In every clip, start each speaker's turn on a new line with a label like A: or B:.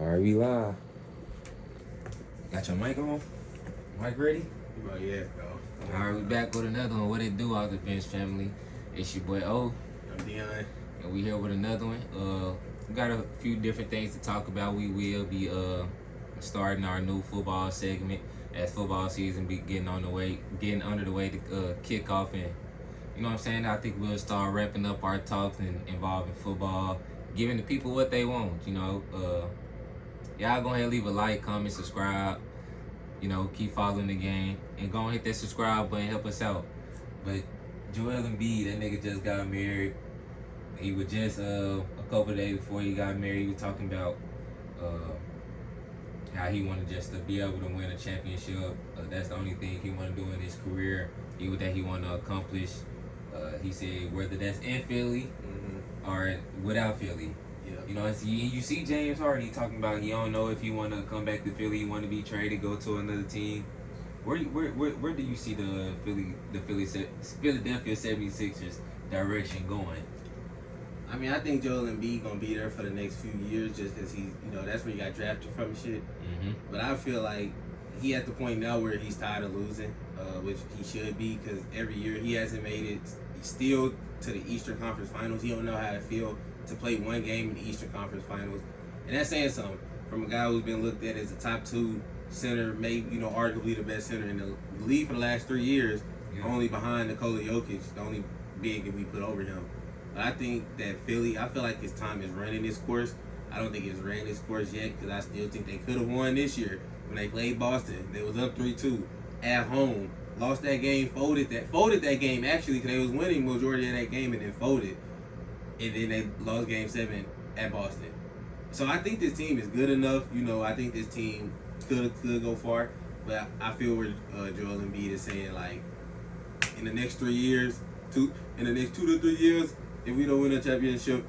A: Alright, we live. Got your mic on? Mic ready?
B: Well, yeah, bro.
A: Alright, we back with another one. What it do, Out the Bench family? It's your boy O,
B: I'm Dion.
A: and we here with another one. We got a few different things to talk about. We will be starting our new football segment as football season be getting under the way to kick off, and you know what I'm saying. I think we'll start wrapping up our talks and involving football, giving the people what they want. Y'all go ahead and leave a like, comment, subscribe. Keep following the game and go and hit that subscribe button, help us out. But Joel Embiid, that nigga just got married. He was just a couple of days before he got married. He was talking about how he wanted just to be able to win a championship. That's the only thing he want to do in his career. That he want to accomplish. He said whether that's in Philly or without Philly.
B: Yeah.
A: You see James Harden, he talking about he don't know if he want to come back to Philly, he want to be traded, go to another team. Where do you see the Philadelphia 76ers direction going?
B: I mean, I think Joel Embiid gonna be there for the next few years just because he's, that's where he got drafted from and shit. But I feel like he at the point now where he's tired of losing, which he should be, because every year he hasn't made it still to the Eastern Conference Finals. He don't know how to feel to play one game in the Eastern Conference Finals. And that's saying something from a guy who's been looked at as a top 2 center, maybe, arguably the best center in the league for the last 3 years, only behind Nikola Jokic, the only big that we put over him. But I think that Philly, I feel like his time is running its course. I don't think it's ran its course yet because I still think they could have won this year when they played Boston. They was up 3-2 at home. Lost that game, folded that game actually because they was winning majority of that game and then folded. And then they lost Game 7 at Boston. So I think this team is good enough. I think this team could go far. But I feel where Joel Embiid is saying, like, in the next 3 years, in the next 2 to 3 years, if we don't win a championship,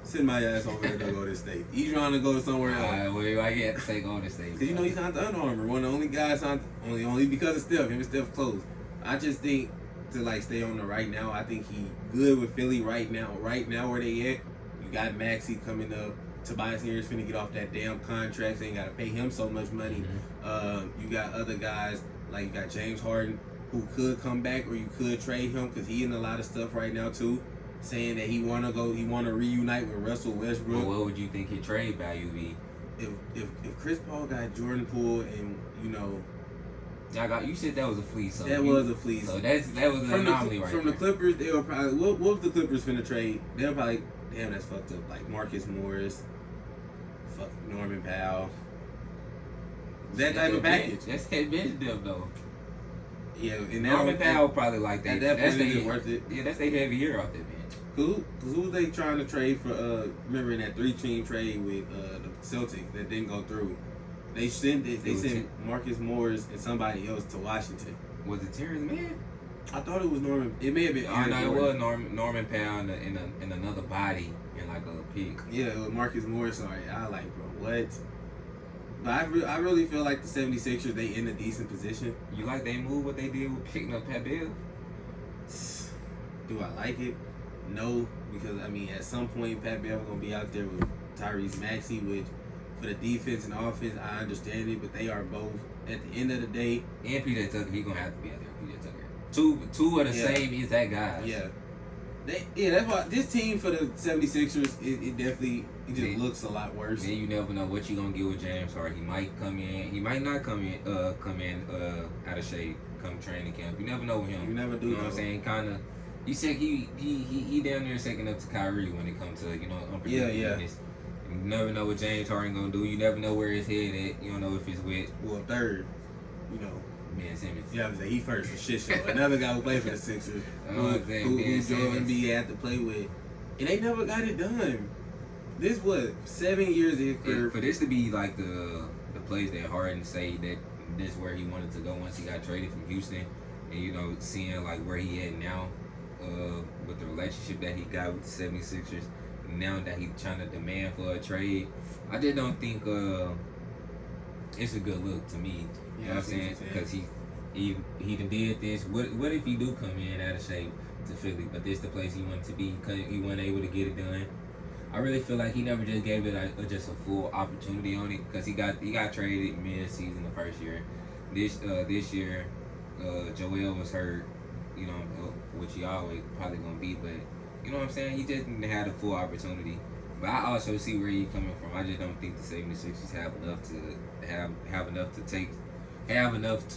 B: send my ass over there to Golden State. He's trying to go somewhere else.
A: Why you have to say Golden State?
B: Because he's not the Under Armour. One of the only guys only because of Steph. Him and Steph close. I just think to stay on the right now. I think he good with Philly right now. Right now where they at, you got Maxey coming up. Tobias Harris finna get off that damn contract, so you ain't gotta pay him so much money. You got other guys like you got James Harden who could come back, or you could trade him because he in a lot of stuff right now too, saying that he wanna reunite with Russell Westbrook.
A: Well, what would you think his trade value be?
B: If Chris Paul got Jordan Poole and
A: you said that was a fleece. So
B: was a fleece.
A: So that was an anomaly right
B: from
A: there.
B: the Clippers, they were probably what was the Clippers finna trade? They'll probably damn that's fucked up. Like Marcus Morris, fuck Norman Powell. That type of package.
A: That's that bench depth though.
B: Yeah, and
A: Norman Powell probably like that.
B: At that
A: That's
B: point, worth it.
A: Yeah, that's their heavy year off that bench.
B: Who they trying to trade for? Remember in that 3-team trade with the Celtics that didn't go through? They sent Marcus Morris and somebody else to Washington.
A: Was it Terrence Mann?
B: I thought it was Norman. It may have been.
A: Oh no, it was Norman Powell in another body in like a pick.
B: Yeah, it was Marcus Morris. Sorry, I like bro. What? But I really feel like the 76ers, they in a decent position.
A: You like they move what they did with picking up Pat Bev?
B: Do I like it? No, because I mean at some point Pat Bev gonna be out there with Tyrese Maxey, which for the defense and offense I understand it, but they are both at the end of the day.
A: And PJ Tucker, he gonna have to be out there. PJ Tucker, two of the same exact guys.
B: Yeah. That's why this team for the 76ers, it definitely looks a lot worse.
A: Then you never know what you gonna get with James Harden. He might come in. He might not come in out of shape come training camp. You never know with him.
B: You never do.
A: You know what I'm saying? Kind of. He said he down there second up to Kyrie when it comes to unpredictability. You never know what James Harden gonna do. You never know where his head at. You don't know if it's with
B: third.
A: Ben Simmons.
B: Yeah, I was like, he first for shit show. Another guy who played for the Sixers, who Joel Embiid had to play with, and they never got it done. This 7 years in
A: for this to be like the plays that Harden say that this where he wanted to go once he got traded from Houston, and seeing like where he at now, with the relationship that he got with the 76ers, now that he's trying to demand for a trade, I just don't think it's a good look to me. You know what I'm saying? Because he done did this. What if he do come in out of shape to Philly, but this the place he wanted to be because he wasn't able to get it done? I really feel like he never just gave it just a full opportunity on it because he got traded mid-season the first year. This year, Joel was hurt, you know, which he always probably gonna be, but you know what I'm saying. He just didn't have the full opportunity. But I also see where he's coming from. I just don't think the 76ers have enough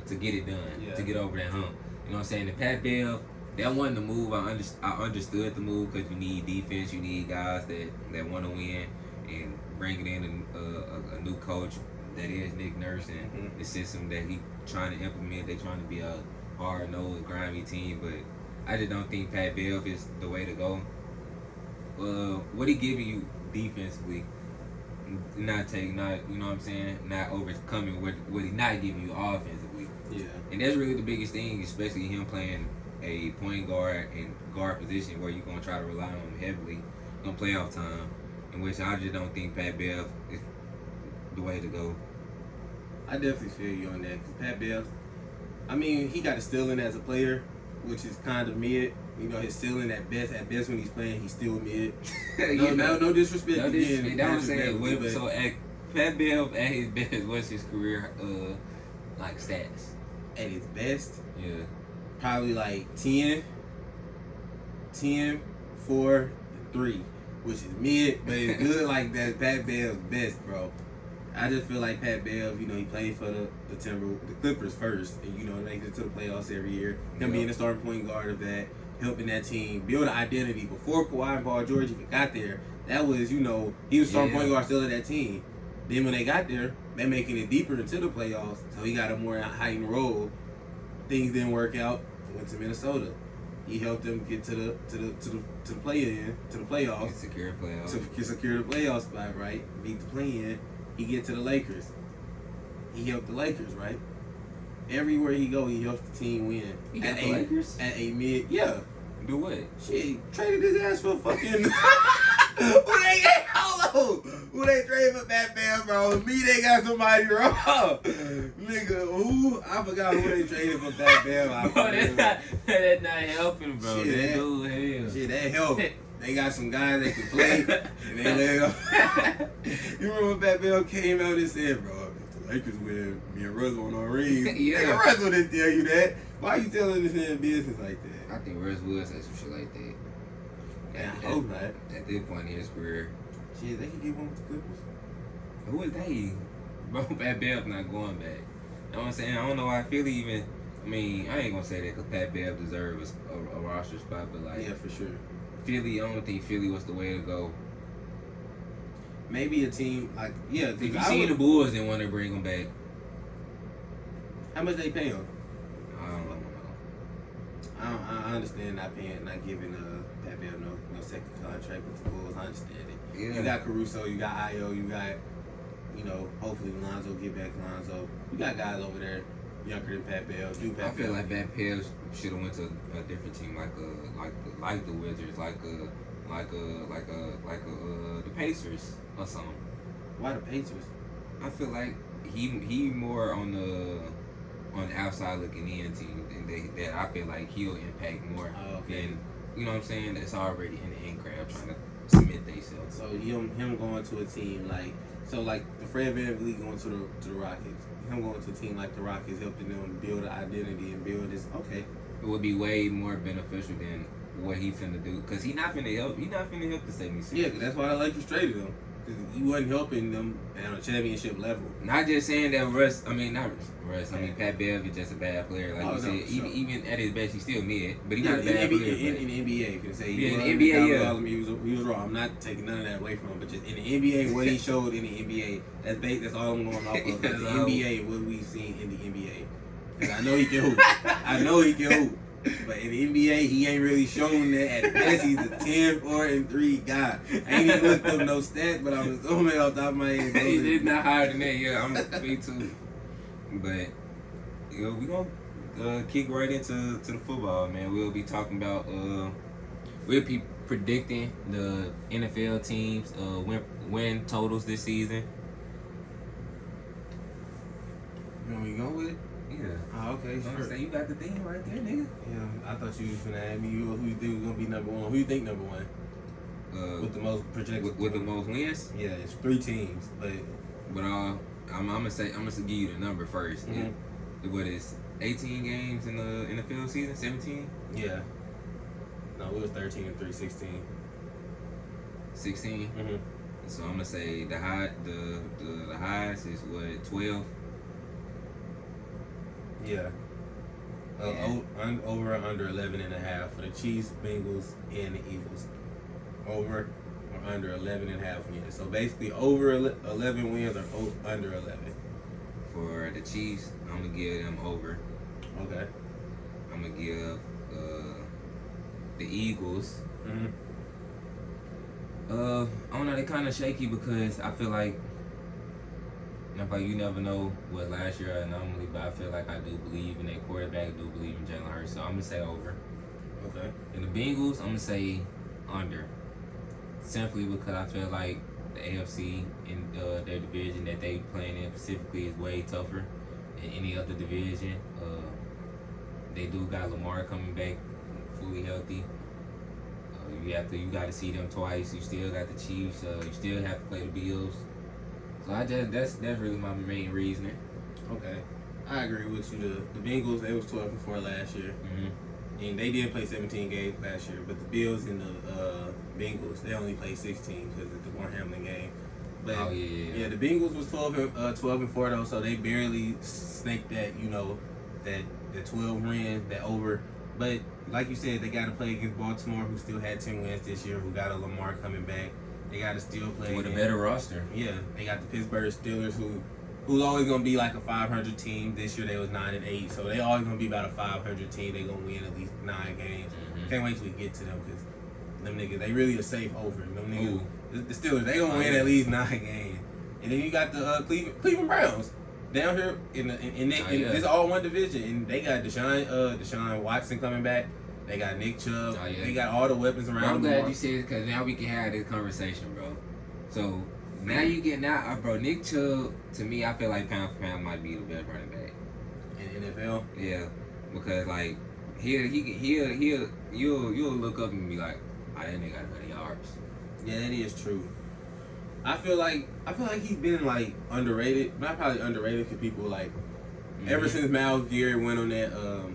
A: to get it done, to get over that hump. You know what I'm saying? The Pat Bev, that wasn't the move. I understood the move because you need defense, you need guys that want to win, and bringing in a new coach that is Nick Nurse and the system that he trying to implement. They trying to be a hard-nosed, grimy team, but I just don't think Pat Bev is the way to go. What he giving you defensively, you know what I'm saying, not overcoming what he not giving you offensively.
B: Yeah.
A: And that's really the biggest thing, especially him playing a point guard and guard position where you're gonna try to rely on him heavily on playoff time, in which I just don't think Pat Bev is the way to go.
B: I definitely feel you on that because Pat Bev, I mean, he got a stealing as a player, which is kind of mid. You know, his ceiling at best when he's playing, he's still mid. No disrespect.
A: No disrespect. That was saying.
B: But
A: So at Pat Bev at his best, what's his career like stats?
B: At his best,
A: Yeah,
B: probably like 10, 4, 3, which is mid, but it's good. Like that's Pat Bev's best, bro. I just feel like Pat Bev, you know, he played for the Clippers first, and you know, makes it to the playoffs every year. Him being the starting point guard of that, helping that team build an identity. Before Kawhi and Paul George even got there, that was, you know, he was starting point guard still of that team. Then when they got there, they're making it deeper into the playoffs, so he got a more heightened role. Things didn't work out. Went to Minnesota. He helped them get to the playoffs.
A: Secure playoffs.
B: To secure the playoff spot, right? Beat the play-in. He get to the Lakers. He helped the Lakers, right? Everywhere he go, he helps the team win.
A: He got the Lakers?
B: At a mid, yeah.
A: Do what?
B: Shit, traded his ass for fucking... Who they traded for Pat Bev, bro? Me, they got somebody wrong. Nigga, who? I forgot who they traded for Pat Bev.
A: Bro, that's not helping, bro.
B: Shit,
A: that dude, hell.
B: Shit, that helped. They got some guys that can play, and they let go. You remember when Pat Bev came out and said, bro, if the Lakers win, me and Russ won our rings.
A: Yeah.
B: Nigga, Russ didn't tell you that. Why you telling this man business like that?
A: I think Russ would say some shit like that.
B: I hope not.
A: At this point in his career.
B: Shit, they can get one with the Clippers.
A: Who is they? Bro, Pat Bev not going back. You know what I'm saying? I don't know why Philly even... I mean, I ain't gonna say that because Pat Bev deserves a roster spot, but like...
B: Yeah, for sure.
A: Philly, I don't think Philly was the way to go.
B: Maybe a team like... Yeah,
A: if you seen the Bulls didn't want to bring him back.
B: How much they pay him?
A: I don't know.
B: I understand not giving Pat Bev no second contract with the Bulls. I understand it.
A: Yeah.
B: You got Caruso, you got Ayo, you got, you know, hopefully Lonzo get back Lonzo. You got guys over there younger than Pat Bev.
A: I feel like Pat Bev should have went to a different team like the Wizards, like the Pacers or something.
B: Why the Pacers?
A: I feel like he more on the outside looking in team, and that I feel like he'll impact more than, you know what I'm saying, that's already in the in crowd trying to submit themselves.
B: So him going to a team like the Fred VanVleet going to the Rockets. Him going to a team like the Rockets, helping them build an identity and build this. Okay,
A: it would be way more beneficial than what he finna do, because he not finna help the 76ers.
B: Yeah, that's why the Lakers traded him. Because he wasn't helping them on a championship level.
A: Not just saying that Pat Bev is just a bad player. Like you said,
B: sure.
A: even at his best, he's still mid, but he's not a bad player.
B: In the NBA, if you say
A: in the NBA,
B: he was wrong. I'm not taking none of that away from him, but just in the NBA, what he showed in the NBA, that's all I'm going off of. The NBA, what we've seen in the NBA. Because I know he can hoop. But in the NBA, he ain't really shown that. At best, he's a 10, 4, and 3 guy. I ain't even looked up no stats, but I'm assuming off the top of my head.
A: He did not higher than that. Yeah, I'm me too. But we gonna kick right into the football, man. We'll be talking about we'll be predicting the NFL teams win totals this season.
B: You want me to go with it?
A: Yeah.
B: Oh, okay, sure.
A: Say you got the thing right there, nigga.
B: Yeah, I thought you was gonna ask me who you think was gonna be number one. Who you think number one? with the most projected.
A: With the most wins.
B: Yeah, it's 3 teams, but
A: I'm gonna give you the number first. What is 18 games in the field season? 17?
B: Yeah. No, it was 13-3, 16.
A: 16. So I'm gonna say the highest is what, 12.
B: Yeah. Over or under 11.5 for the Chiefs, Bengals, and the Eagles. Over or under 11.5 wins. So basically, over 11 wins or under 11.
A: For the Chiefs, I'm gonna give them over.
B: Okay.
A: I'm gonna give the Eagles. I don't know. They kind of shaky because I feel like you never know what last year anomaly, but I feel like I do believe in their quarterback. I do believe in Jalen Hurts, so I'm gonna say over.
B: Okay.
A: And the Bengals, I'm gonna say under. Simply because I feel like the AFC in their division that they playing in specifically is way tougher than any other division. They do got Lamar coming back fully healthy. You got to see them twice. You still got the Chiefs. You still have to play the Bills. So that's really my main reasoning.
B: Okay, I agree with you. The Bengals, they was 12-4 last year, and they did play 17 games last year. But the Bills and the Bengals, they only played 16 because of the Warren Hamlin game. But yeah, the Bengals was 12-4 though, so they barely snaked that that 12 wins, that over. But like you said, they got to play against Baltimore, who still had 10 wins this year, who got a Lamar coming back. They got to still play
A: with a better roster.
B: Yeah, they got the Pittsburgh Steelers, who's always gonna be like a 500 team. This year they was 9-8, so they always gonna be about a 500 team. They gonna win at least 9 games. Can't wait till we get to them because them niggas, they really a safe over. Them niggas, the Steelers, they gonna win at least 9 games. And then you got the Cleveland Browns down here in this all one division, and they got Deshaun Watson coming back. They got Nick Chubb. They got all the weapons around.
A: I'm glad you said it because now we can have this conversation, bro. So now bro, Nick Chubb, to me, I feel like pound for pound might be the best running back
B: in NFL.
A: Yeah, because like you'll look up and be like, that nigga got 100 yards.
B: Yeah, that is true. I feel like he's been like underrated. Not probably underrated because people like ever since Myles Garrett went on that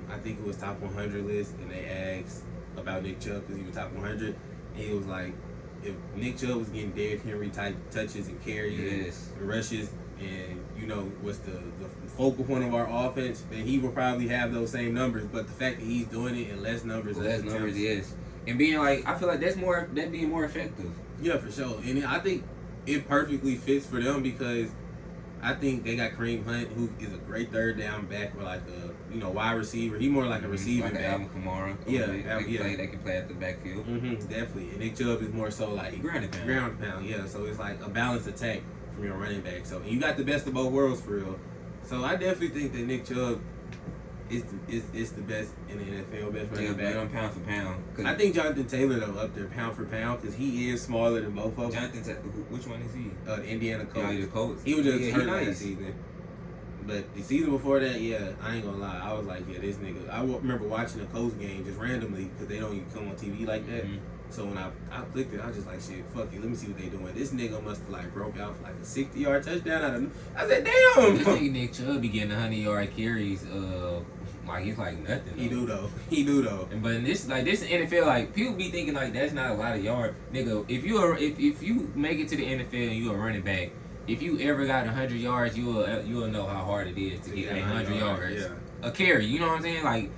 B: I think it was top 100 list, and they asked about Nick Chubb because he was top 100, and he was like, if Nick Chubb was getting Derrick Henry type touches and carries and rushes, and what's the focal point of our offense, then he will probably have those same numbers. But the fact that he's doing it in less numbers,
A: yes, and being like, I feel like that being more effective.
B: Yeah, for sure, and I think it perfectly fits for them because I think they got Kareem Hunt, who is a great third down back or like a wide receiver. He's more like a receiving back.
A: Alvin Kamara. They can play at the backfield.
B: Definitely. And Nick Chubb is more so like
A: ground and
B: pound. Yeah, so it's like a balanced attack from your running back. So you got the best of both worlds for real. So I definitely think that Nick Chubb is the best in the NFL, best running back.
A: Yeah, pound for pound.
B: I think Jonathan Taylor though up there pound for pound because he is smaller than both of them.
A: Jonathan Taylor, which one is he?
B: The Indiana Colts.
A: The Colts.
B: He was just hurt last season. But the season before that, I ain't gonna lie, I was like, this nigga. I remember watching the Colts game just randomly because they don't even come on TV like that. So when I clicked it, I was just like, shit, fuck it, let me see what they doing. This nigga must have like broke out for like a 60-yard touchdown out of. I said, damn.
A: This nigga Nick Chubb be getting 100-yard carries. Like he's like nothing.
B: He do though.
A: But in this NFL, like people be thinking like that's not a lot of yards, nigga. If you make it to the NFL and you a running back, if you ever got 100 yards, you'll know how hard it is to get 100 yards.
B: Yeah.
A: A carry, you know what I'm saying? Like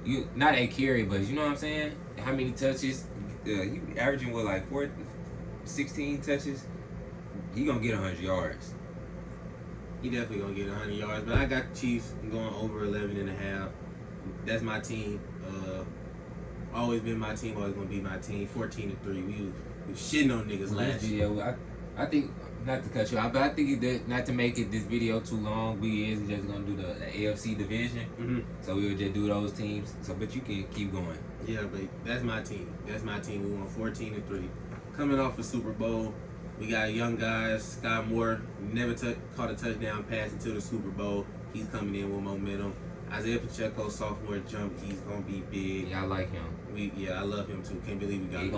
A: you not a carry, but you know what I'm saying? How many touches? He averaging what, like 16 touches? He gonna get 100 yards.
B: He definitely gonna get 100 yards, but I got the Chiefs going over 11.5. That's my team. Always been my team. Always gonna be my team. 14-3. We was shitting on niggas last year.
A: I think, not to cut you off, but I think that not to make this video too long, we is just gonna do the AFC division. So we would just do those teams. So, but you can keep going.
B: Yeah, but that's my team. We won 14-3. Coming off a Super Bowl. We got young guys. Sky Moore never caught a touchdown pass until the Super Bowl. He's coming in with momentum. Isaiah Pacheco, sophomore jump, he's gonna be big.
A: Yeah, I like him.
B: I love him too. Can't believe we got him.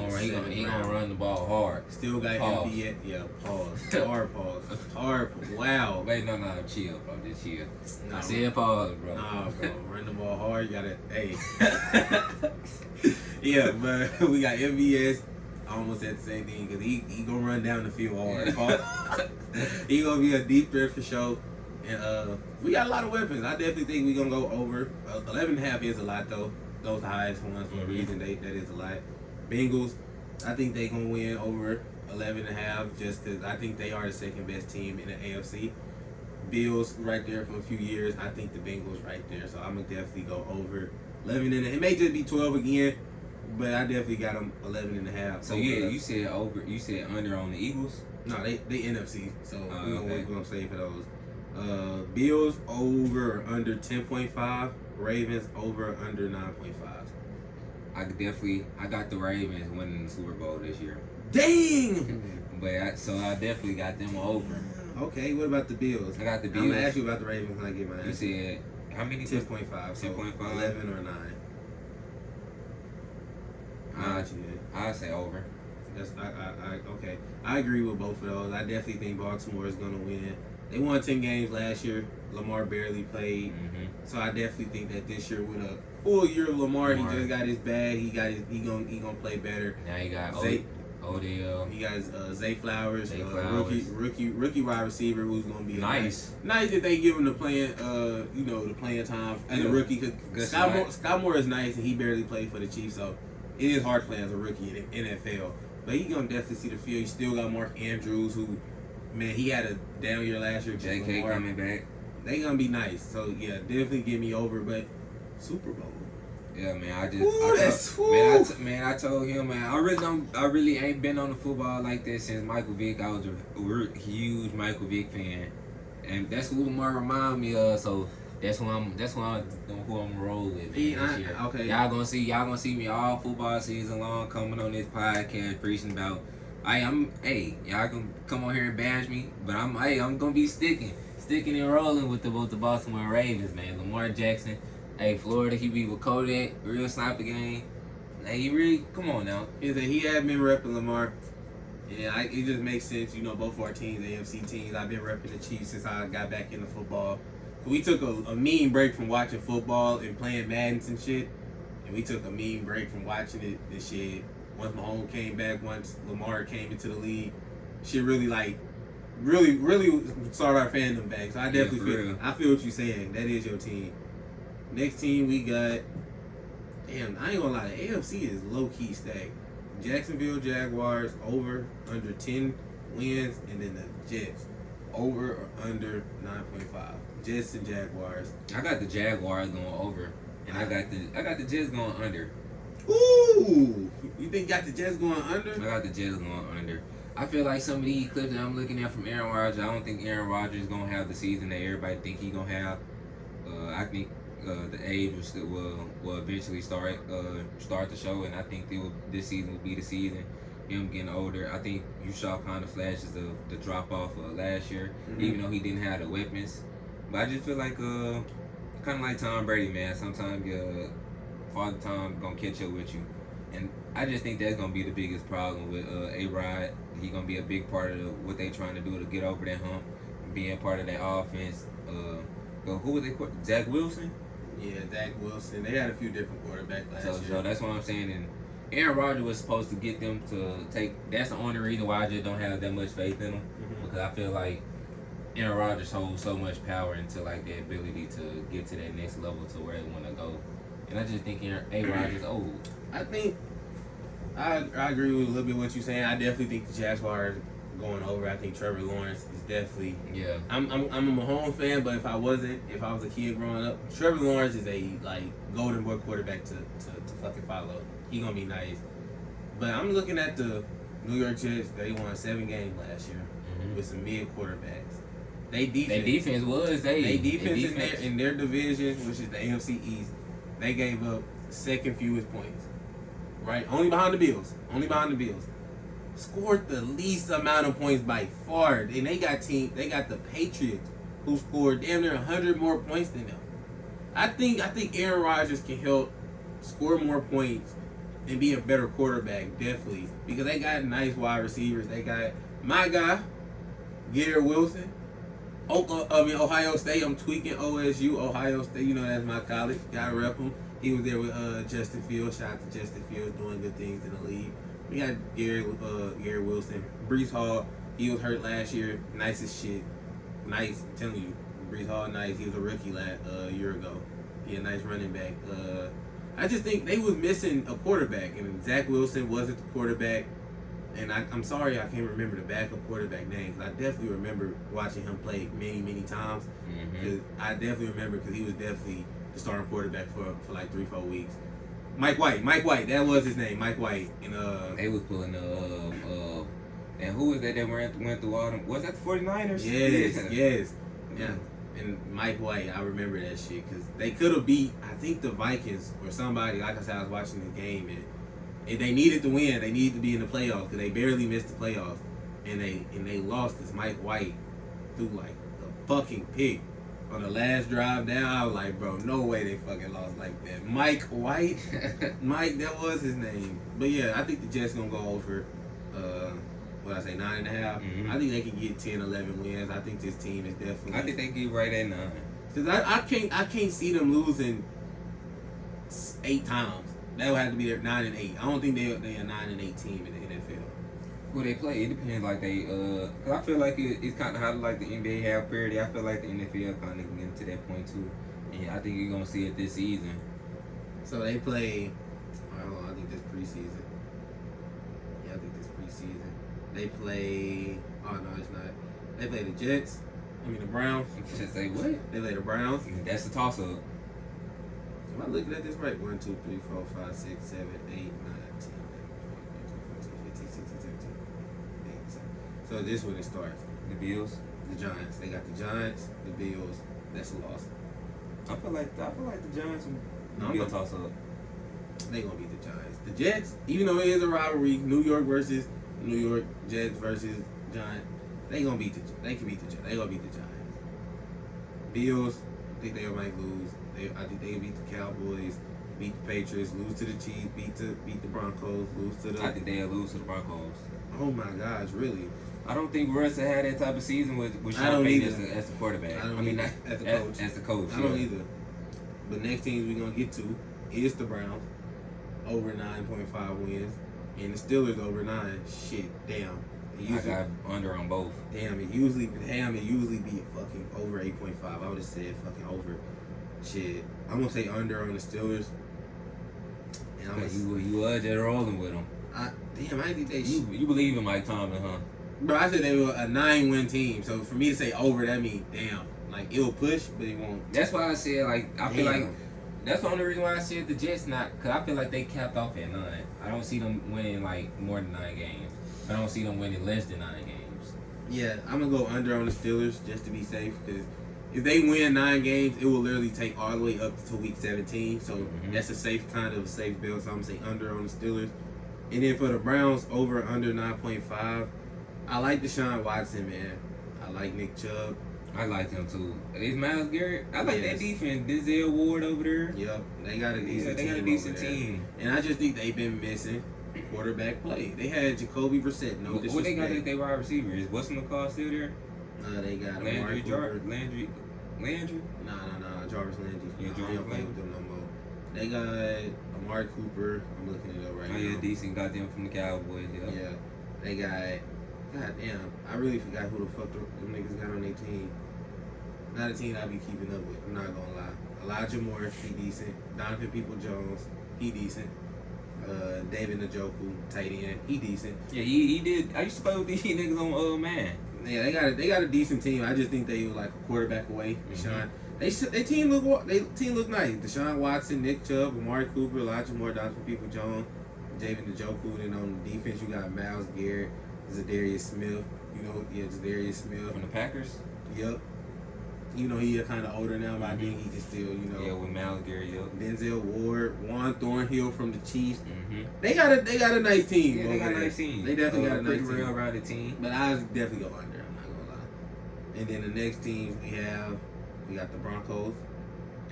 A: He gonna run the ball hard.
B: Still got MVS. Yeah, pause. Hard pause. Hard. Wow.
A: Wait, no, chill, bro. Just chill.
B: Nah,
A: I said pause, bro.
B: Nah, bro. Run the ball hard. You gotta. Hey. Yeah, but we got MVS. I almost said the same thing because he gonna run down the field hard. He gonna be a deep threat for sure. And we got a lot of weapons. I definitely think we gonna go over 11.5 is a lot though. Those the highest ones for a reason. That is a lot. Bengals, I think they gonna win over 11.5 just because I think they are the second best team in the AFC. Bills right there for a few years. I think the Bengals right there. So I'm gonna definitely go over 11 and it may just be 12 again, but I definitely got them 11.5.
A: So yeah, you said over. You said under on the Eagles.
B: No, they NFC. So we're gonna save for those. Bills over or under 10.5. Ravens over or under 9.5.
A: I got the Ravens winning the Super Bowl this year.
B: Dang!
A: So I definitely got them over.
B: Okay, what about the Bills?
A: I got the Bills.
B: I'm gonna ask you about the Ravens when I get my answer.
A: You said how many?
B: 10.5. So
A: 10.5.
B: 11 or 9.
A: I say over.
B: Okay. I agree with both of those. I definitely think Baltimore is gonna win. They won 10 games last year. Lamar barely played, so I definitely think that this year with a full year of Lamar, he just got his bag. He gonna play better.
A: Now you got Odell.
B: He got Zay Flowers,
A: Flowers.
B: rookie wide receiver who's gonna be
A: nice.
B: Nice if they give him the playing, the playing time as a rookie. Cause Scott Moore is nice and he barely played for the Chiefs, so it is hard to play as a rookie in the NFL. But he gonna definitely see the field. You still got Mark Andrews, who, man, he had a down year last year.
A: JK coming back.
B: They gonna be nice. So yeah, definitely get me over. But Super Bowl.
A: Yeah, man. I told him, man. I really ain't been on the football like that since Michael Vick. I was a huge Michael Vick fan, and that's who Lamar remind me of. So that's who I'm roll with.
B: Okay.
A: Y'all gonna see me all football season long coming on this podcast preaching about. Y'all can come on here and bash me, but I'm gonna be sticking and rolling with the Baltimore Ravens, man. Lamar Jackson, Florida, he be with Kodak, real sniper game. He really, come on now.
B: He had been repping Lamar. Yeah, it just makes sense. Both our teams, AFC teams. I've been repping the Chiefs since I got back into football. We took a mean break from watching football and playing Madden and shit, and we took a mean break from watching this shit. Once Mahomes came back, once Lamar came into the league, shit really started our fandom back. So I definitely feel what you're saying. That is your team. Next team we got, damn, I ain't gonna lie, the AFC is low key stacked. Jacksonville Jaguars over under 10 wins, and then the Jets over or under 9.5. Jets and Jaguars.
A: I got the Jaguars going over, and I got the Jets going under.
B: Ooh, you think you got the Jets going under?
A: I got the Jets going under. I feel like some of these clips that I'm looking at from Aaron Rodgers, I don't think Aaron Rodgers is gonna have the season that everybody think he gonna have. I think the age will eventually start to show, and I think this season will be the season. Him getting older, I think you saw kind of flashes of the drop off last year, even though he didn't have the weapons. But I just feel like kind of like Tom Brady, man. Sometimes Father Time gonna catch up with you, and I just think that's gonna be the biggest problem with A-Rod. He gonna be a big part of what they trying to do to get over that hump, being part of that offense. Who was they? Zach Wilson.
B: Yeah, Zach Wilson. They had a few different quarterbacks last year.
A: So that's what I'm saying. And Aaron Rodgers was supposed to get them to take. That's the only reason why I just don't have that much faith in them, because I feel like Aaron Rodgers holds so much power into like the ability to get to that next level to where they want to go. And I just think A-Rod is old.
B: I think I agree with a little bit what you're saying. I definitely think the Jaguars going over. I think Trevor Lawrence is definitely.
A: Yeah.
B: I'm a Mahomes fan, but if I was a kid growing up, Trevor Lawrence is a golden boy quarterback to fucking follow. He gonna be nice. But I'm looking at the New York Jets. They won 7 games last year with some mid quarterbacks. They defense in their division, which is the AFC East. They gave up second fewest points, right? Only behind the Bills. Scored the least amount of points by far, and they got the Patriots, who scored damn near 100 more points than them. I think Aaron Rodgers can help score more points and be a better quarterback, definitely. Because they got nice wide receivers. They got my guy, Garrett Wilson. Ohio State. I'm tweaking OSU. Ohio State, you know that's my college. Gotta rep him. He was there with Justin Fields. Shout out to Justin Fields doing good things in the league. We got Garrett Wilson. Breece Hall, he was hurt last year. Nice as shit. Nice, I'm telling you. Breece Hall, nice. He was a rookie a year ago. He a nice running back. I just think they was missing a quarterback, and Zach Wilson wasn't the quarterback. And I'm sorry I can't remember the backup quarterback name, because I definitely remember watching him play many times. Cause I definitely remember because he was definitely the starting quarterback for like 3-4 weeks. Mike White, that was his name, Mike White. And
A: they was pulling and who was that went through all them? Was that the 49ers?
B: Yes. Yeah. And Mike White, I remember that shit because they could have beat, I think, the Vikings or somebody. Like I said, I was watching the game, and they needed to win. They needed to be in the playoffs because they barely missed the playoffs, and they lost this Mike White threw like a fucking pick on the last drive down. I was like, bro, no way they fucking lost like that. Mike White, that was his name. But yeah, I think the Jets gonna go over. What I say, 9.5. I think they can get 10, 11 wins. I think this team is definitely.
A: I think they get right at 9.
B: Cause I can't see them losing 8 times. That would have to be their 9-8. I don't think they a 9-8 team in the NFL.
A: Well, they play. It depends. Like they, cause I feel like it's kind of how like the NBA have parity. I feel like the NFL kind of get to that point too, and I think you're gonna see it this season.
B: So they play. Hold on, I think this preseason. Yeah, I think this preseason. They play. Oh no, it's not. They play the Jets. The Browns.
A: Just say what?
B: They play the Browns.
A: That's the toss up.
B: Am I looking at this right? 1, 2, 3, 4, 5, 6, 7, 8, 9, 10, 11, 12, 13, 14, 15, 16, 17, 18, 19. So this one it starts.
A: The Bills.
B: The Giants. They got the Giants. The Bills. That's a loss.
A: I feel like the Giants will be a toss up.
B: They gonna beat the Giants. The Jets, even though it is a rivalry, New York versus New York, Jets versus Giants, they can beat the Giants. They gonna beat the Giants. Bills, I think they might lose. I think they beat the Cowboys, beat the Patriots, lose to the Chiefs, beat the Broncos, lose to the.
A: I think they'll lose to the Broncos.
B: Oh my gosh, really?
A: I don't think Russ had that type of season with Sean Payton as the quarterback.
B: I mean, not as a coach.
A: As the coach.
B: I don't either. But next teams we're gonna get to is the Browns, over 9.5 wins, and the Steelers over 9. Shit, damn.
A: I got under on both.
B: Damn, it usually be fucking over 8.5. I would have said fucking over. Shit, I'm gonna say under on the Steelers. And
A: you was just rolling with them.
B: I think they.
A: You believe in Mike Tomlin, huh?
B: Bro, I said they were a 9-win team. So for me to say over, that means damn. Like it'll push, but it won't.
A: That's why I said I feel like that's the only reason why I said the Jets not, because I feel like they capped off at 9. I don't see them winning like more than 9 games. I don't see them winning less than 9 games.
B: Yeah, I'm gonna go under on the Steelers just to be safe, because if they win 9 games, it will literally take all the way up to week 17. So that's a safe bet. So I'm gonna say under on the Steelers. And then for the Browns, over under 9.5. I like Deshaun Watson, man. I like Nick Chubb.
A: I like him too. Is Myles Garrett? I like that defense. Denzel Ward over there.
B: Yep, they got a decent team.
A: They got a decent team.
B: And I just think they've been missing quarterback play. They had Jacoby Brissett. No disrespect.
A: What they got at their wide receivers? What's McCall still there?
B: They got
A: Landry.
B: Nah, Jarvis Landry.
A: Yeah, Jarvis
B: They don't play with them no more. They got Amari Cooper. I'm looking it up right now.
A: Oh yeah, decent. Got them from the Cowboys.
B: Yeah. They got. God damn, I really forgot who the fuck them niggas got on their team. Not a team I be keeping up with. I'm not gonna lie. Elijah Moore, he decent. Donovan Peoples-Jones, he decent. David Njoku, tight end, he decent.
A: Yeah, he did. I used to play with these niggas on man.
B: Yeah, they got a decent team. I just think they were like a quarterback away. Deshaun, they team look nice. Deshaun Watson, Nick Chubb, Amari Cooper, Elijah Moore, Donovan Peoples-Jones, David Njoku. Then on the defense, you got Myles Garrett, Zadarius Smith. Zadarius Smith
A: from the Packers.
B: Yep. He kind of older now, but I think he can still,
A: Yeah, with Myles Garrett, yep.
B: Denzel Ward, Juan Thornhill from the Chiefs. They got a nice team.
A: Yeah, they got a nice team.
B: They definitely got a nice team.
A: Well-rounded team.
B: But I definitely go under. I'm not gonna lie. And then the next teams we got the Broncos,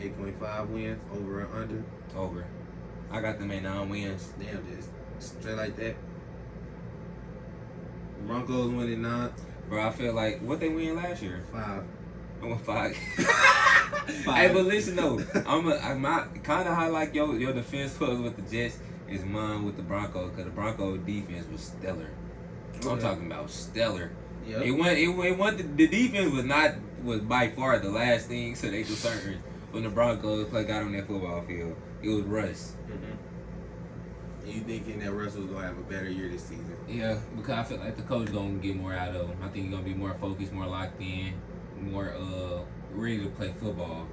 B: 8.5 wins, over or under.
A: Over. I got them at 9 wins.
B: Damn, just straight like that. Broncos winning 9.
A: Bro, I feel like what they win last year.
B: 5.
A: I went 5.
B: 5.
A: Hey, but listen though, I'm kind of how like your defense was with the Jets is mine with the Broncos, because the Broncos defense was stellar. I'm talking about stellar.
B: Yep.
A: It went. The defense was by far the last thing so they concerned when the Broncos got on that football field. It was Russ.
B: Mm-hmm. You thinking that Russell's gonna have a better year this season?
A: Yeah, because I feel like the coach gonna get more out of him. I think he's gonna be more focused, more locked in, more ready to play football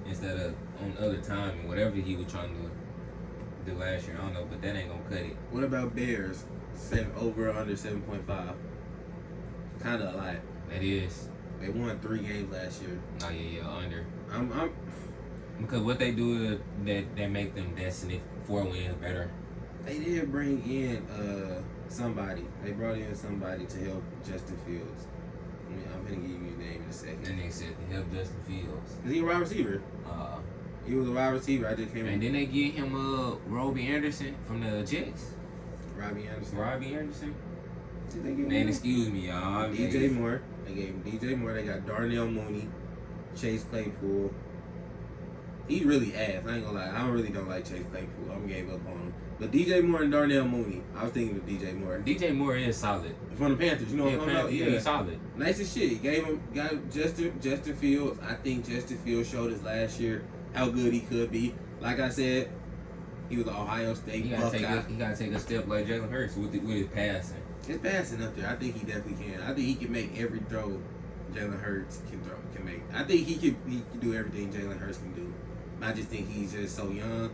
A: instead of on other time and whatever he was trying to do last year. I don't know, but that ain't gonna cut it.
B: What about Bears? Over or under 7.5? Kind of a lot.
A: That is.
B: They won 3 games last year.
A: No, yeah, under.
B: I'm
A: Because what they do is that make them destined 4 wins better.
B: They did bring in somebody. They brought in somebody to help Justin Fields. I mean, I'm gonna give you a name in a second.
A: Then they said to help Justin Fields.
B: Is he a wide receiver? He was a wide receiver. I just came.
A: And then they get him Robbie Anderson from the Jets.
B: Robbie Anderson.
A: Robbie Anderson.
B: Did they give him?
A: Man, excuse me, y'all.
B: DJ Moore. They gave him DJ Moore. They got Darnell Mooney, Chase Claypool. He really ass. I ain't gonna lie. I really don't like Chase Claypool. I'm gave up on him. But DJ Moore and Darnell Mooney. I was thinking of DJ Moore.
A: DJ Moore is solid.
B: From the Panthers. You know what I'm talking about?
A: Yeah, he's solid.
B: Nice as shit. Got Justin Fields. I think Justin Fields showed us last year how good he could be. Like I said, he was an Ohio State Buckeye.
A: He gotta take a step like Jalen Hurts with his passing.
B: His passing up there, I think he definitely can. I think he can make every throw Jalen Hurts can make. I think he can do everything Jalen Hurts can do. I just think he's just so young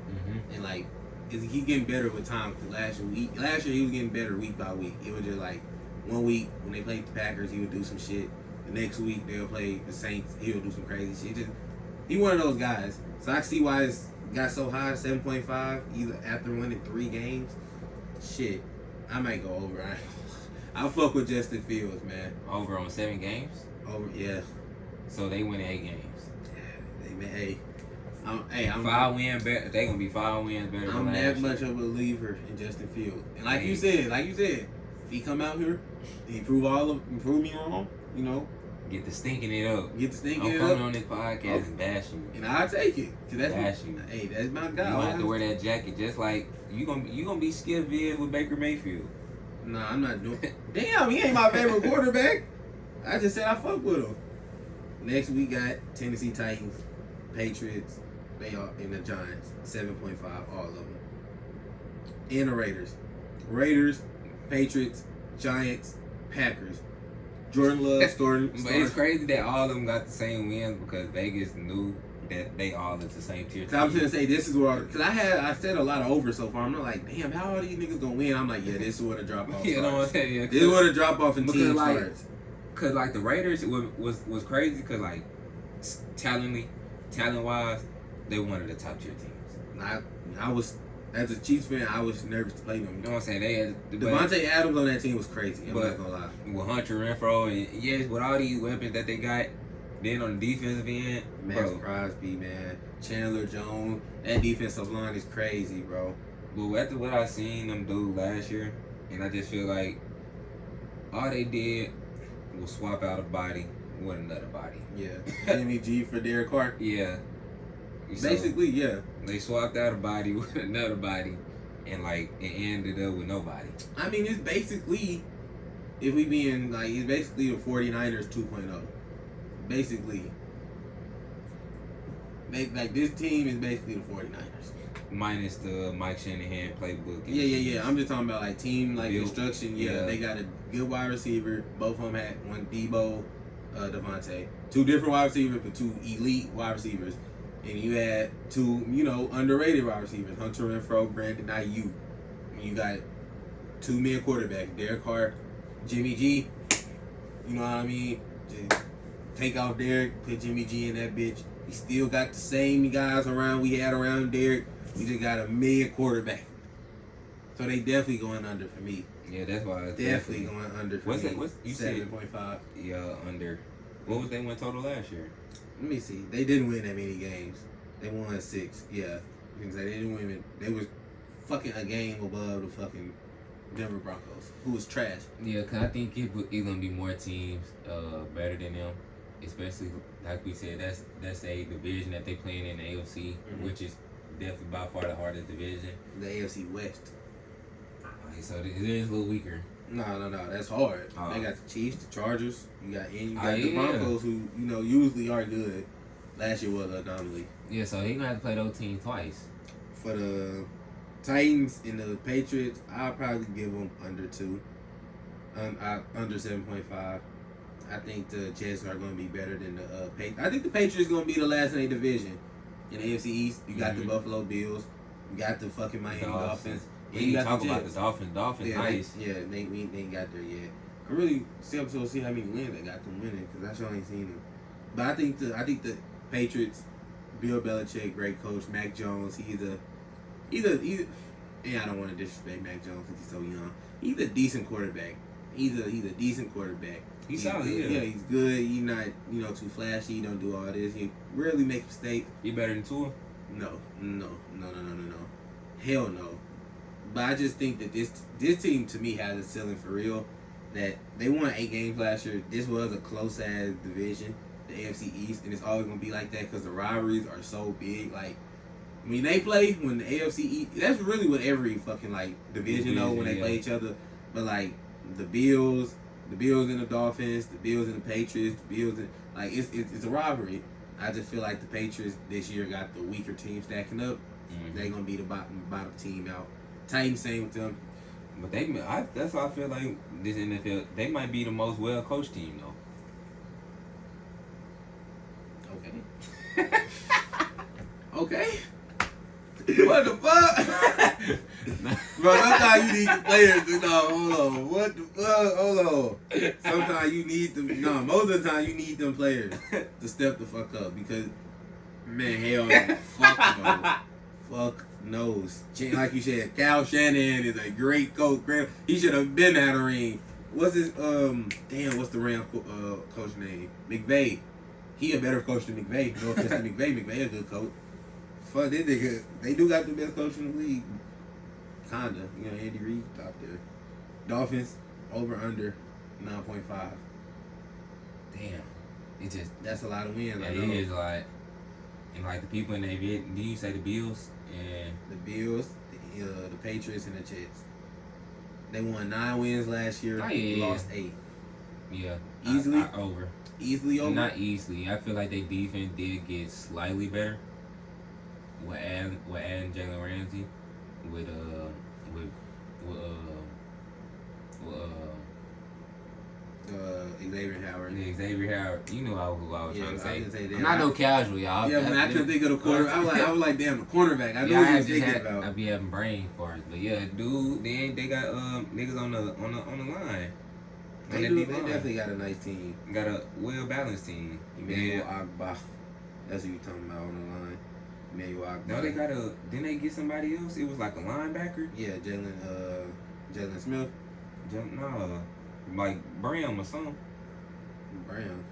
B: and like he getting better with time. Cause last year he was getting better week by week. It was just like 1 week when they played the Packers, he would do some shit. The next week they'll play the Saints, he'll do some crazy shit. He one of those guys. So I see why it's got so high, 7.5, either after winning 3 games. Shit, I might go over. I'll fuck with Justin Fields, man.
A: Over on 7 games?
B: Over, yeah.
A: So they win 8 games.
B: I'm
A: 5 wins better. They gonna be 5 wins better.
B: I'm that much of a believer in Justin Fields. And like you said, if he come out here, he prove me wrong, you know.
A: Get the stinking it up.
B: I'm coming
A: on this podcast and bash you.
B: And I'll take it. Cause
A: bash you.
B: Hey, that's my guy.
A: You gonna have to wear that jacket just like you gonna be Skip Vid with Baker Mayfield.
B: Nah, I'm not doing. Damn, he ain't my favorite quarterback. I just said I fuck with him. Next we got Tennessee Titans, Patriots, they are in the Giants, 7.5, all of them. And the Raiders, Patriots, Giants, Packers. Jordan Love starting.
A: But it's crazy that all of them got the same wins because Vegas knew that they all is the same tier.
B: I was gonna say this is where because I said a lot of over so far. I'm not like, damn, how are these niggas gonna win? I'm like, yeah, this is where the drop off.
A: You know what I'm saying? Yeah,
B: this is where the drop off in team starts.
A: Cause like the Raiders was crazy because like talent wise, they one of the top tier teams.
B: I was as a Chiefs fan, I was nervous to play them.
A: You know what I'm saying? They had
B: Devontae Adams on that team was crazy. I'm not gonna lie.
A: With Hunter Renfrow and yes, with all these weapons that they got, then on the defensive end,
B: Max Crosby, man, Chandler Jones, that defensive line is crazy, bro.
A: But after what I seen them do last year, and I just feel like all they did was swap out a body with another body.
B: Yeah, Jimmy G for Derek Carr.
A: Yeah.
B: Basically, yeah.
A: They swapped out a body with another body, and like it ended up with nobody.
B: I mean, it's basically, if we being like, it's basically the 49ers 2.0. Basically, like this team is basically the 49ers.
A: Minus the Mike Shanahan playbook.
B: Yeah. I'm just talking about like team like construction. Yeah, they got a good wide receiver. Both of them had one Debo, Devontae. 2 different wide receivers, but 2 elite wide receivers. And you had 2, underrated wide receivers, Hunter Renfrow, Brandon Ayuk. And you got 2 mid quarterbacks, Derek Carr, Jimmy G. You know what I mean? Just take off Derek, put Jimmy G in that bitch. We still got the same guys around we had around Derek. We just got a mid quarterback. So they definitely going under for me.
A: Yeah, that's why.
B: Definitely going under for me.
A: What's you
B: 7.5.
A: Yeah, under. What was they win total last year?
B: Let me see. They didn't win that many games. They won 6. Yeah, because they didn't win. They was fucking a game above the fucking Denver Broncos, who was trash.
A: Yeah, cause I think it's gonna be more teams better than them, especially like we said. That's a division that they playing in the AFC, which is definitely by far the hardest division.
B: The AFC West.
A: Okay, so it is a little weaker.
B: No, that's hard. They got the Chiefs, the Chargers. You got the
A: yeah.
B: Broncos, who usually are good. Last year was an anomaly.
A: Yeah, so he gonna have to play those teams twice.
B: For the Titans and the Patriots, I'll probably give them under 2, under 7.5. I think the Jets are going to be better than the Patriots. I think the Patriots going to be the last in a division in the AFC East. You got the Buffalo Bills. You got the fucking Miami Dolphins.
A: We ain't talk about the Dolphins. Dolphins,
B: yeah,
A: nice.
B: They ain't got there yet. I really still to see how many wins they got them winning because I sure ain't seen them. But I think the Patriots, Bill Belichick, great coach, Mac Jones. He's a I don't want to disrespect Mac Jones because he's so young. He's a decent quarterback. He's a decent quarterback.
A: He's solid,
B: yeah, he's good. He's not too flashy. He don't do all this. He rarely makes mistakes.
A: He better than Tua?
B: No. Hell no. But I just think that this team to me has a ceiling for real. That they won 8 games last year. This was a close ass division, the AFC East, and it's always gonna be like that because the rivalries are so big. Like when they play, when the AFC East, that's really what every fucking like division when they play each other. But like the Bills and the Dolphins, the Bills and the Patriots, the Bills and like it's a rivalry. I just feel like the Patriots this year got the weaker team stacking up. They're gonna be the bottom team out. Titans same with them.
A: But that's why I feel like this NFL, they might be the most well coached team though.
B: Okay. Okay. What the fuck? Bro, sometimes you need the players to hold on. What the fuck? Hold on. Sometimes you need them. No, most of the time you need them players to step the fuck up because, man, hell no. Fuck no. Fuck knows. Like you said, Kyle Shanahan is a great coach. He should have been at a ring. What's his what's the Ram coach name? McVay. He a better coach than McVay. No offense to McVay. McVay a good coach. Fuck, they do got the best coach in the league. Kinda. Andy Reid out there. Dolphins over under 9.5.
A: Damn.
B: That's a lot of wins.
A: Yeah, it is a lot. And like the people in the did you say the Bills and
B: the Bills, the Patriots and the Jets. They won 9 wins last year. Lost 8.
A: Yeah.
B: Easily
A: over.
B: Easily over.
A: Not easily. I feel like their defense did get slightly better. With adding Jalen Ramsey, with
B: Xavier Howard.
A: Yeah, Xavier Howard. You know who I was trying to say.
B: Say
A: I'm not no casual, y'all.
B: Yeah, man, I couldn't think of the quarterback. I was like, damn, the cornerback. I know what you was thinking about.
A: I be having brain farts, but yeah, dude, they got niggas on the line.
B: They definitely got a nice team.
A: Got a well balanced team.
B: Emmanuel Agba. That's who you talking about on the line. Emmanuel Agba.
A: No, didn't they get somebody else? It was like a linebacker.
B: Yeah, Jalen Smith.
A: No, like Brown or something.
B: Brown.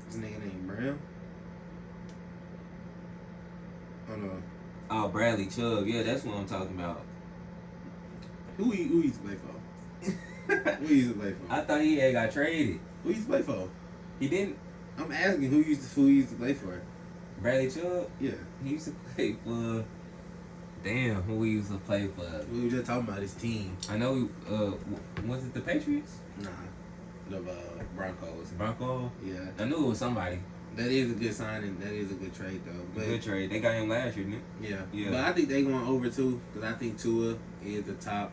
B: This nigga named Brown. Oh no.
A: Oh, Bradley Chubb. Yeah, that's what I'm talking about.
B: Who he used to play for? Who he used to play for?
A: I thought he had got traded.
B: Who he used to play for?
A: He didn't.
B: I'm asking who he used to play for.
A: Bradley Chubb?
B: Yeah.
A: He used to play for. Damn, who he used to play for?
B: We were just talking about his team.
A: I know. Was it the Patriots?
B: Nah, the Broncos.
A: Broncos?
B: Yeah.
A: I knew it was somebody.
B: That is a good signing. That is a good trade, though. But,
A: good trade. They got him last year, didn't
B: they? Yeah.
A: Yeah.
B: But I think they going over too, because I think Tua is the top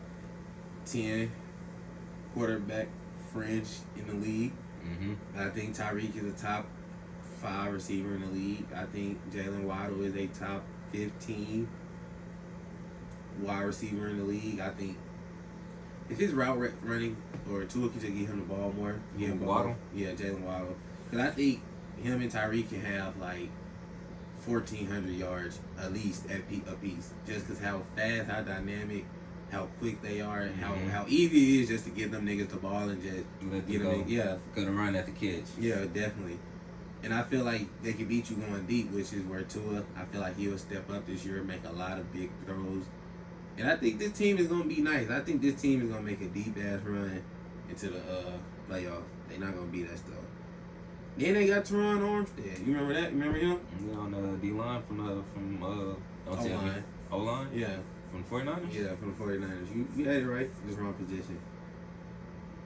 B: 10 quarterback fringe in the league.
A: Mm-hmm.
B: I think Tyreek is a top 5 receiver in the league. I think Jalen Waddle is a top 15 wide receiver in the league. I think if his route running or Tua can just get him the ball more, get him
A: Waddle.
B: Yeah, Jalen Waddle. Because I think him and Tyreek can have like 1,400 yards at least a piece. Just because how fast, how dynamic, how quick they are, and how easy it is just to give them niggas the ball and just
A: Let
B: get them. Yeah,
A: gonna run at the catch.
B: Yeah, definitely. And I feel like they can beat you going deep, which is where Tua, I feel like he'll step up this year and make a lot of big throws. And I think this team is going to be nice. I think this team is going to make a deep-ass run into the playoffs. They're not going to beat us, though. Then they got Teron Armstead. You remember that? You remember him?
A: You on the D-line from don't tell me.
B: O-line.
A: O-line?
B: Yeah.
A: From the 49ers?
B: Yeah, from the 49ers. You had it right. Just wrong position.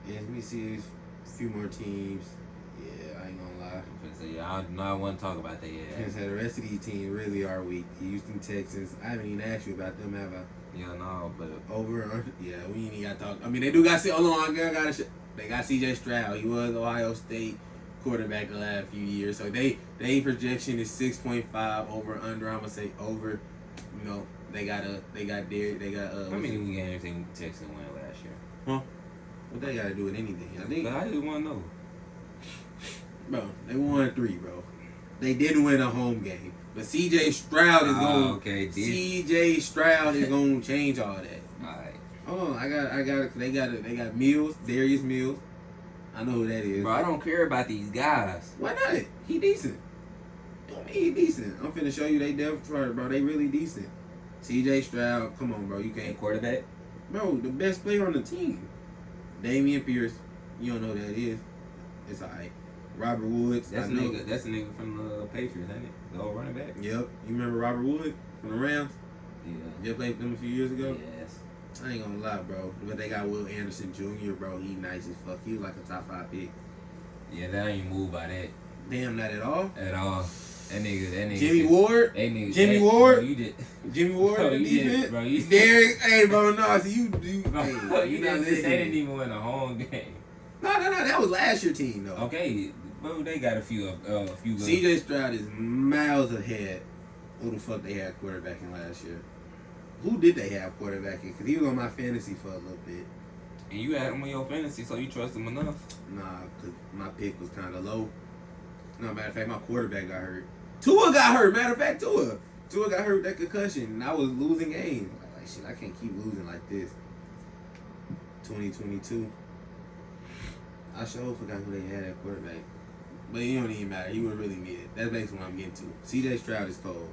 B: And let me see a few more teams. Yeah, I ain't gonna lie.
A: I'm finna say, yeah, I want to talk about that yet.
B: Because the rest of these teams really are weak. The Houston Texans, I haven't even asked you about them, have I?
A: Yeah, no, but
B: Over or under? Yeah, we ain't even got to talk. I mean, they do got to hold on, they got CJ Stroud. He was Ohio State quarterback the last few years. So they projection is 6.5 over under. I'm gonna say over. You know, they got Derek. They got
A: how many games did Texans win last year?
B: Huh? What they got to do with anything? I think.
A: But I just want to know.
B: Bro, they won 3, bro. They didn't win a home game, but CJ Stroud is going.
A: Okay,
B: CJ Stroud is going to change all that.
A: All right.
B: Hold on, I got. They got Mills, Darius Mills. I know who that is.
A: Bro, I don't care about these guys.
B: Why not? He decent. I mean, he decent. I'm finna show you they depth chart, bro. They really decent. CJ Stroud, come on, bro. You
A: And
B: can't.
A: quarterback?
B: Bro, the best player on the team. Damian Pierce. You don't know who that is. It's alright. Robert Woods.
A: That's
B: I
A: a
B: know.
A: nigga. That's a nigga from the Patriots, ain't it? The old running back.
B: Yep. You remember Robert Wood from the Rams?
A: Yeah.
B: Just played with them a few years ago.
A: Yes.
B: I ain't gonna lie, bro. But they got Will Anderson Jr., bro. He nice as fuck. He was like a top 5 pick.
A: Yeah, that ain't moved by that
B: Damn, not at all.
A: at all. That nigga.
B: Jimmy Ward.
A: That nigga.
B: Jimmy
A: that,
B: Ward?
A: Bro, you did.
B: Jimmy Ward
A: Bro,
B: in the
A: you did,
B: defense.
A: bro, you-
B: Derek, hey, bro, no. So you
A: Bro,
B: hey,
A: you
B: not
A: didn't just say they didn't
B: listening.
A: even win a home game.
B: No. That was last year team though.
A: Okay, bro, they got a few good.
B: CJ Stroud is miles ahead. Who the fuck they had quarterbacking last year? Who did they have quarterbacking? Because he was on my fantasy for a little bit.
A: And you had him on your fantasy, so you trust him enough.
B: Nah, because my pick was kind of low. No, matter of fact, my quarterback got hurt. Tua got hurt. Matter of fact, Tua got hurt with that concussion, and I was losing games. Like, shit, I can't keep losing like this. 2022. I sure forgot who they had at quarterback. But it don't even matter. He was really mid. That's basically what I'm getting to. CJ Stroud is cold.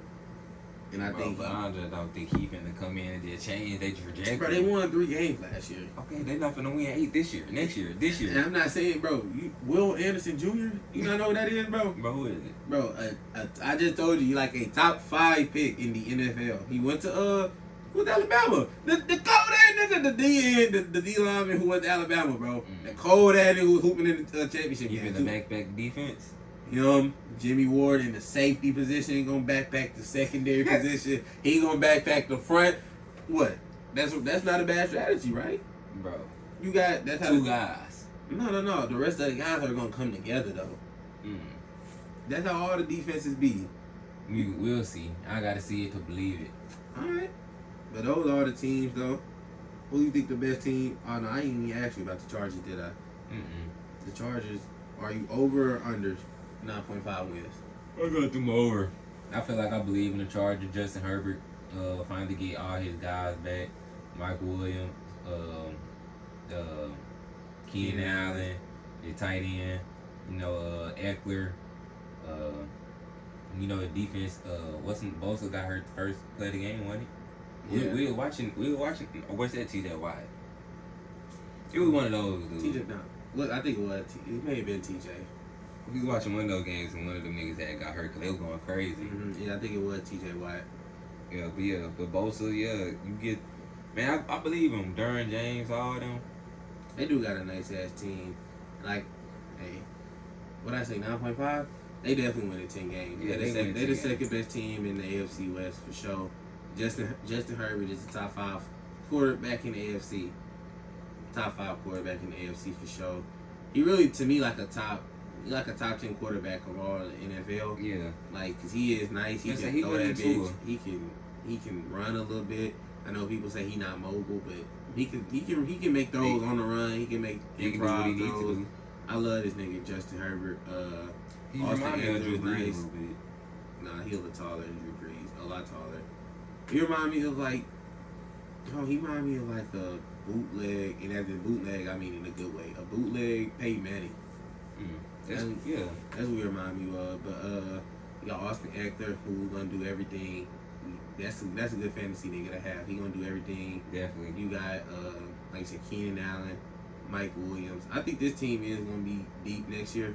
B: And I think
A: I just don't think he finna come in and just change their trajectory.
B: bro, they won 3 games last year.
A: Okay, they not finna win 8 this year, this
B: And
A: year.
B: I'm not saying, bro, Will Anderson Jr., you not know what that is, bro?
A: Bro, who is it?
B: Bro, I just told you, like a top 5 pick in the NFL. He went to with Alabama. The cold ass nigga, the D lineman who went to Alabama, bro. The cold ass nigga who was hooping in the championship
A: He
B: game.
A: finna back defense.
B: Him, Jimmy Ward in the safety position. He gonna backpack the secondary position. He gonna backpack the front. What? That's not a bad strategy, right?
A: Bro,
B: You got that's how
A: 2 guys.
B: No. The rest of the guys are gonna come together though.
A: Mm.
B: That's how all the defenses be.
A: We'll see. I gotta see it to believe it.
B: All right. But those are the teams though. Who do you think the best team? Oh no, I ain't even asked you about the Chargers, did I? The Chargers. Are you over or under 9.5 wins?
A: I got them over. I feel like I believe in the Chargers. Justin Herbert finally get all his guys back. Mike Williams, Keenan Allen, the tight end. Eckler. The defense. Bosa got hurt the first play of the game, wasn't he?
B: Yeah.
A: We were watching. What's that? TJ Watt. It was one of those. Dude.
B: TJ, no. Look, I think it was. It may have been TJ.
A: We was watching one of those games and one of them niggas had got hurt because they was going crazy.
B: Mm-hmm. Yeah, I think it was TJ Watt.
A: But Bosa, you get, man, I believe him. Derwin James, all of them.
B: They do got a nice ass team. Like, hey, what I say, 9.5? They definitely win in 10 games.
A: Yeah,
B: they're the second best team in the AFC West for sure. Justin Herbert is the top 5 quarterback in the AFC. Top 5 quarterback in the AFC for sure. He really, to me, like a top 10 quarterback of all the NFL.
A: Yeah.
B: Like, cause he is nice. He
A: Yes,
B: can
A: he
B: throw
A: really
B: that
A: too.
B: bitch. He can run a little bit. I know people say he not mobile, but he can make throws on the run. He can make
A: He can do what he needs to
B: throws.
A: do.
B: I love this nigga Justin Herbert.
A: He
B: Austin
A: reminds me of Drew
B: Eckler is
A: Brees a
B: nice.
A: little bit.
B: Nah, he a little taller than Drew Brees. A lot taller. He remind me of like, he remind me of like a bootleg, and as in bootleg, I mean in a good way. A bootleg Peyton Manning.
A: That's, yeah.
B: That's what we remind me of. But you got Austin Eckler, who's gonna do everything. That's a good fantasy nigga to have. He gonna do everything.
A: Definitely.
B: You got like I said, Keenan Allen, Mike Williams. I think this team is gonna be deep next year.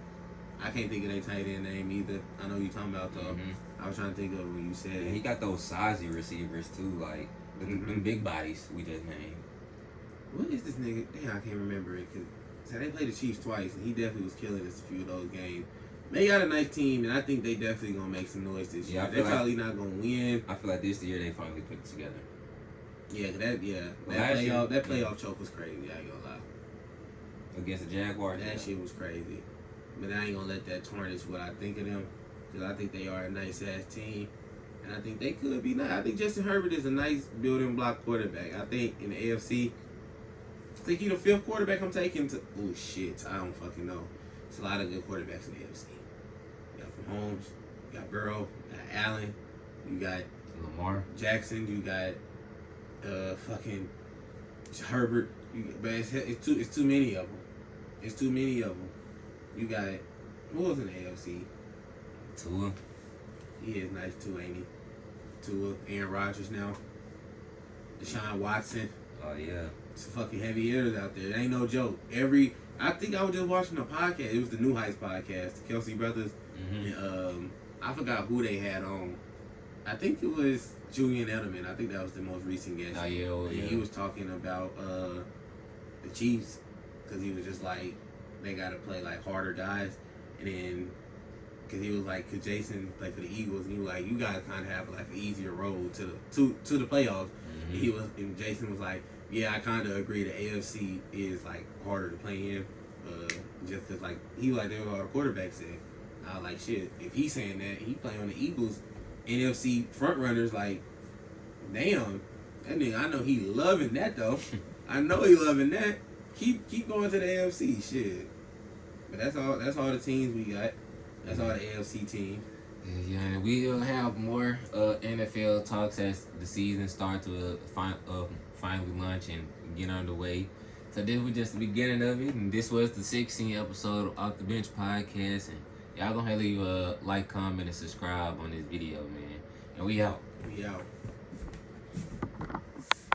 B: I can't think of their tight end name either. I know you talking about though. I was trying to think of when you said
A: he got those sizey receivers too, like them big bodies we just named.
B: What is this nigga? Damn, I can't remember it. Cause so they played the Chiefs twice, and he definitely was killing us a few of those games. They got a nice team, and I think they definitely gonna make some noise this year. They're probably not gonna win.
A: I feel like this year they finally put it together.
B: Yeah, that playoff choke was crazy. I ain't gonna lie.
A: Against the Jaguars,
B: that shit was crazy. But I ain't gonna let that tarnish what I think of them, because I think they are a nice ass team, and I think they could be nice. I think Justin Herbert is a nice building block quarterback. I think in the AFC, I think he's the 5th quarterback I'm taking to. Oh shit, I don't fucking know. It's a lot of good quarterbacks in the AFC. You got Mahomes, you got Burrow, you got Allen, you got
A: Lamar
B: Jackson, you got fucking Herbert. But it's too many of them. It's too many of them. You got who was in the AFC?
A: Tua.
B: He is nice too, ain't he? Tua, Aaron Rodgers now, Deshaun Watson.
A: Oh yeah.
B: It's fucking heavy hitters out there. It ain't no joke. I think I was just watching a podcast. It was the New Heights podcast, the Kelsey brothers. And, I forgot who they had on. I think it was Julian Edelman. I think that was the most recent guest.
A: Oh yeah. Oh, yeah.
B: And he was talking about the Chiefs, because he was just like, they got to play like harder guys, and then because he was like, because Jason played for the Eagles, and he was like, you guys kind of have like an easier road to the playoffs. And Jason was like, yeah, I kind of agree. The AFC is like harder to play in, just because like he like there were all the quarterbacks said. I was like, shit, if he's saying that, he playing on the Eagles, NFC front runners, like, damn, that nigga, I know he loving that though. I know he loving that. Keep going to the AFC, shit. But that's all the teams we got. That's all the AFC teams.
A: Yeah, and we'll have more NFL talks as the season starts to finally launch and get underway. So this was just the beginning of it, and this was the 16th episode of Off the Bench podcast. And y'all gonna leave a like, comment, and subscribe on this video, man. And we out.
B: We out.